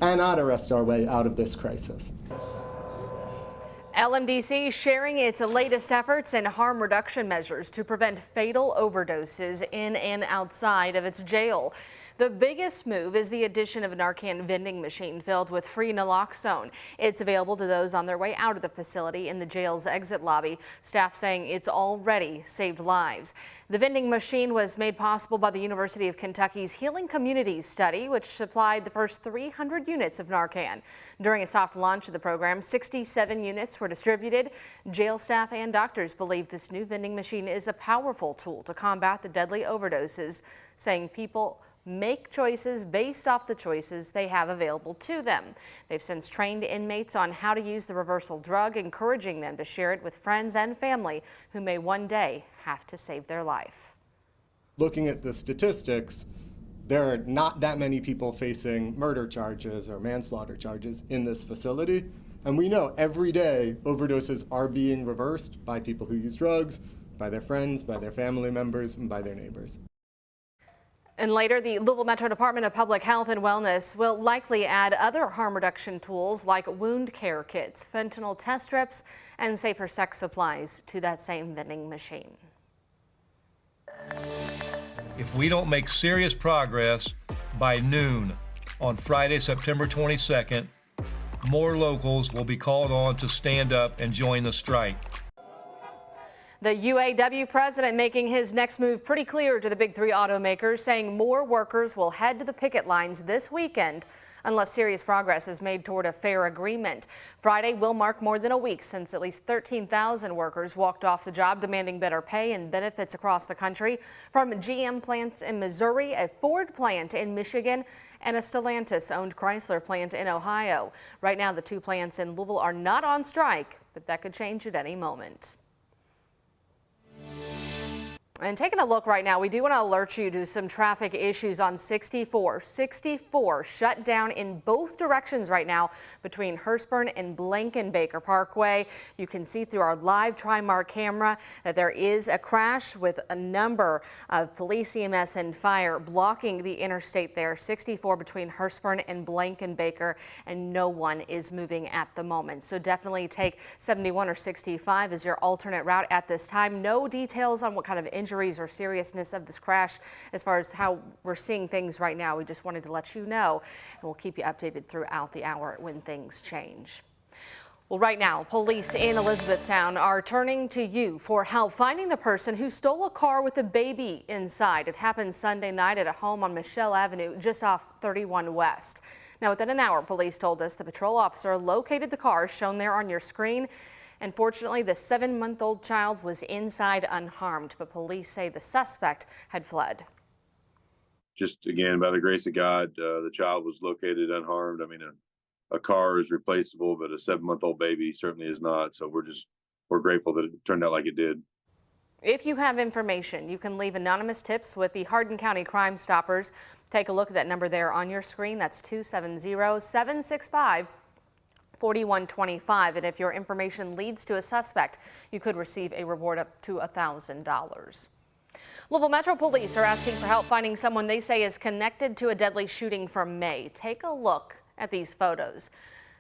and not arrest our way out of this crisis. LMDC sharing its latest efforts and harm reduction measures to prevent fatal overdoses in and outside of its jail. The biggest move is the addition of a Narcan vending machine filled with free naloxone. It's available to those on their way out of the facility in the jail's exit lobby. Staff saying it's already saved lives. The vending machine was made possible by the University of Kentucky's Healing Communities study, which supplied the first 300 units of Narcan. During a soft launch of the program, 67 units were distributed. Jail staff and doctors believe this new vending machine is a powerful tool to combat the deadly overdoses, saying people make choices based off the choices they have available to them. They've since trained inmates on how to use the reversal drug, encouraging them to share it with friends and family who may one day have to save their life. Looking at the statistics, there are not that many people facing murder charges or manslaughter charges in this facility. And we know every day overdoses are being reversed by people who use drugs, by their friends, by their family members, and by their neighbors. And later, the Louisville Metro Department of Public Health and Wellness will likely add other harm reduction tools like wound care kits, fentanyl test strips, and safer sex supplies to that same vending machine. If we don't make serious progress by noon on Friday, September 22nd, more locals will be called on to stand up and join the strike. The UAW president making his next move pretty clear to the big three automakers, saying more workers will head to the picket lines this weekend unless serious progress is made toward a fair agreement. Friday will mark more than a week since at least 13,000 workers walked off the job demanding better pay and benefits across the country, from GM plants in Missouri, a Ford plant in Michigan, and a Stellantis-owned Chrysler plant in Ohio. Right now, the two plants in Louisville are not on strike, but that could change at any moment. And taking a look right now, we do want to alert you to some traffic issues on 64. 64 shut down in both directions right now between Hurstburn and Blankenbaker Parkway. You can see through our live Trimark camera that there is a crash with a number of police, EMS, and fire blocking the interstate there. 64 between Hurstburn and Blankenbaker, and no one is moving at the moment. So definitely take 71 or 65 as your alternate route at this time. No details on what kind of injuries or seriousness of this crash as far as how we're seeing things right now. We just wanted to let you know, and we'll keep you updated throughout the hour when things change. Well, right now, police in Elizabethtown are turning to you for help finding the person who stole a car with a baby inside. It happened Sunday night at a home on Michelle Avenue, just off 31 West. Now, within an hour, police told us the patrol officer located the car shown there on your screen. And fortunately, the 7-month-old child was inside unharmed, but police say the suspect had fled. Just again, by the grace of God, the child was located unharmed. I mean, a car is replaceable, but a 7-month-old baby certainly is not. So we're grateful that it turned out like it did. If you have information, you can leave anonymous tips with the Hardin County Crime Stoppers. Take a look at that number there on your screen. That's 270-765-4125, and if your information leads to a suspect, you could receive a reward up to $1,000. Louisville Metro Police are asking for help finding someone they say is connected to a deadly shooting from May. Take a look at these photos.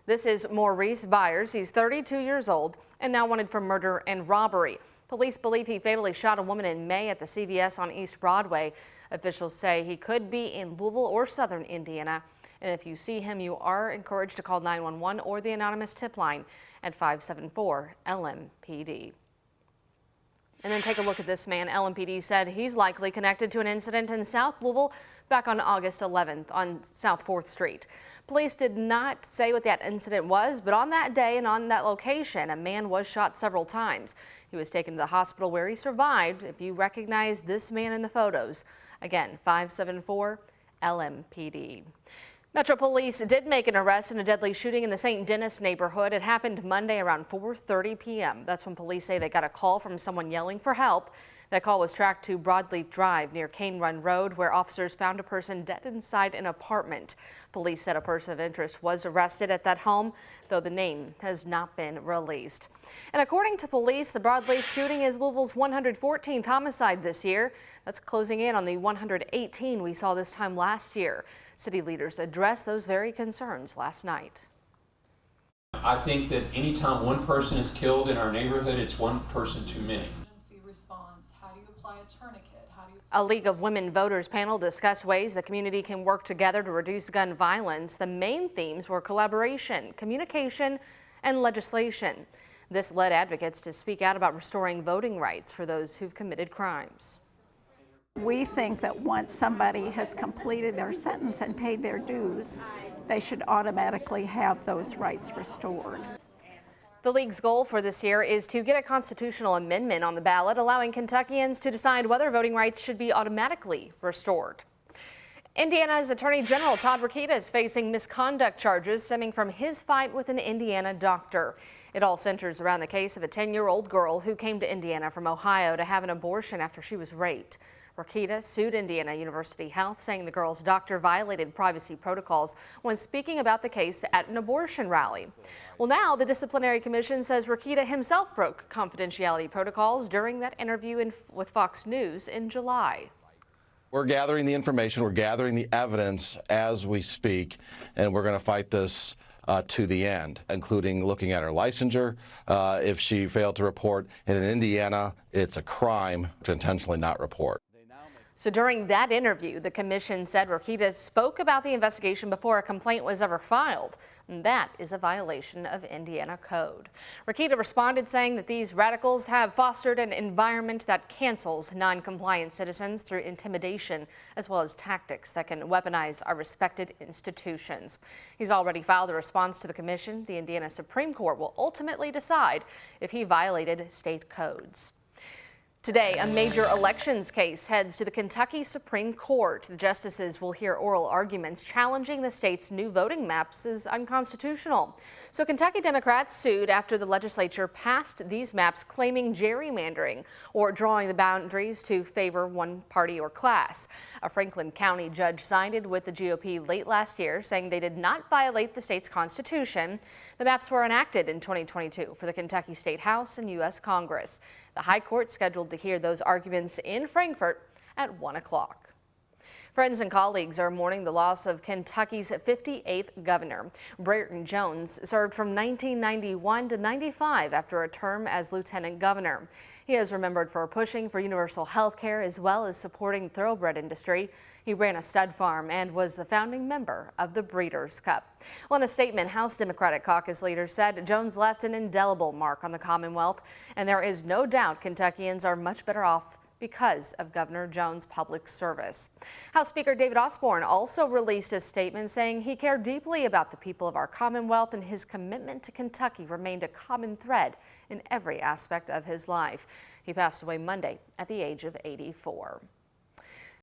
This is Maurice Byers. He's 32 years old and now wanted for murder and robbery. Police believe he fatally shot a woman in May at the CVS on East Broadway. Officials say he could be in Louisville or southern Indiana. And if you see him, you are encouraged to call 911 or the anonymous tip line at 574-LMPD. And then take a look at this man. LMPD said he's likely connected to an incident in South Louisville back on August 11th on South 4th Street. Police did not say what that incident was, but on that day and on that location, a man was shot several times. He was taken to the hospital where he survived. If you recognize this man in the photos, again, 574-LMPD. Metro Police did make an arrest in a deadly shooting in the St. Denis neighborhood. It happened Monday around 4:30 p.m. That's when police say they got a call from someone yelling for help. That call was tracked to Broadleaf Drive near Cane Run Road, where officers found a person dead inside an apartment. Police said a person of interest was arrested at that home, though the name has not been released. And according to police, the Broadleaf shooting is Louisville's 114th homicide this year. That's closing in on the 118 we saw this time last year. City leaders addressed those very concerns last night. I think that anytime one person is killed in our neighborhood, it's one person too many. Response. How do you apply a tourniquet? A League of Women Voters panel discussed ways the community can work together to reduce gun violence. The main themes were collaboration, communication, and legislation. This led advocates to speak out about restoring voting rights for those who've committed crimes. We think that once somebody has completed their sentence and paid their dues, they should automatically have those rights restored. The League's goal for this year is to get a constitutional amendment on the ballot, allowing Kentuckians to decide whether voting rights should be automatically restored. Indiana's Attorney General Todd Rokita is facing misconduct charges stemming from his fight with an Indiana doctor. It all centers around the case of a 10-year-old girl who came to Indiana from Ohio to have an abortion after she was raped. Rokita sued Indiana University Health, saying the girl's doctor violated privacy protocols when speaking about the case at an abortion rally. Well, now the disciplinary commission says Rokita himself broke confidentiality protocols during that interview with Fox News in July. We're gathering the information, we're gathering the evidence as we speak, and we're going to fight this to the end, including looking at her licensure. If she failed to report, and in Indiana, it's a crime to intentionally not report. So during that interview, the commission said Rokita spoke about the investigation before a complaint was ever filed. And that is a violation of Indiana code. Rokita responded saying that these radicals have fostered an environment that cancels non-compliant citizens through intimidation, as well as tactics that can weaponize our respected institutions. He's already filed a response to the commission. The Indiana Supreme Court will ultimately decide if he violated state codes. Today, a major elections case heads to the Kentucky Supreme Court. The justices will hear oral arguments challenging the state's new voting maps as unconstitutional. So Kentucky Democrats sued after the legislature passed these maps claiming gerrymandering or drawing the boundaries to favor one party or class. A Franklin County judge sided with the GOP late last year, saying they did not violate the state's constitution. The maps were enacted in 2022 for the Kentucky State House and U.S. Congress. The High Court scheduled to hear those arguments in Frankfort at 1 o'clock. Friends and colleagues are mourning the loss of Kentucky's 58th governor. Brereton Jones served from 1991 to 95 after a term as lieutenant governor. He is remembered for pushing for universal health care as well as supporting the thoroughbred industry. He ran a stud farm and was a founding member of the Breeders' Cup. Well, in a statement, House Democratic caucus leaders said Jones left an indelible mark on the Commonwealth, and there is no doubt Kentuckians are much better off because of Governor Jones' public service. House Speaker David Osborne also released a statement saying he cared deeply about the people of our Commonwealth, and his commitment to Kentucky remained a common thread in every aspect of his life. He passed away Monday at the age of 84.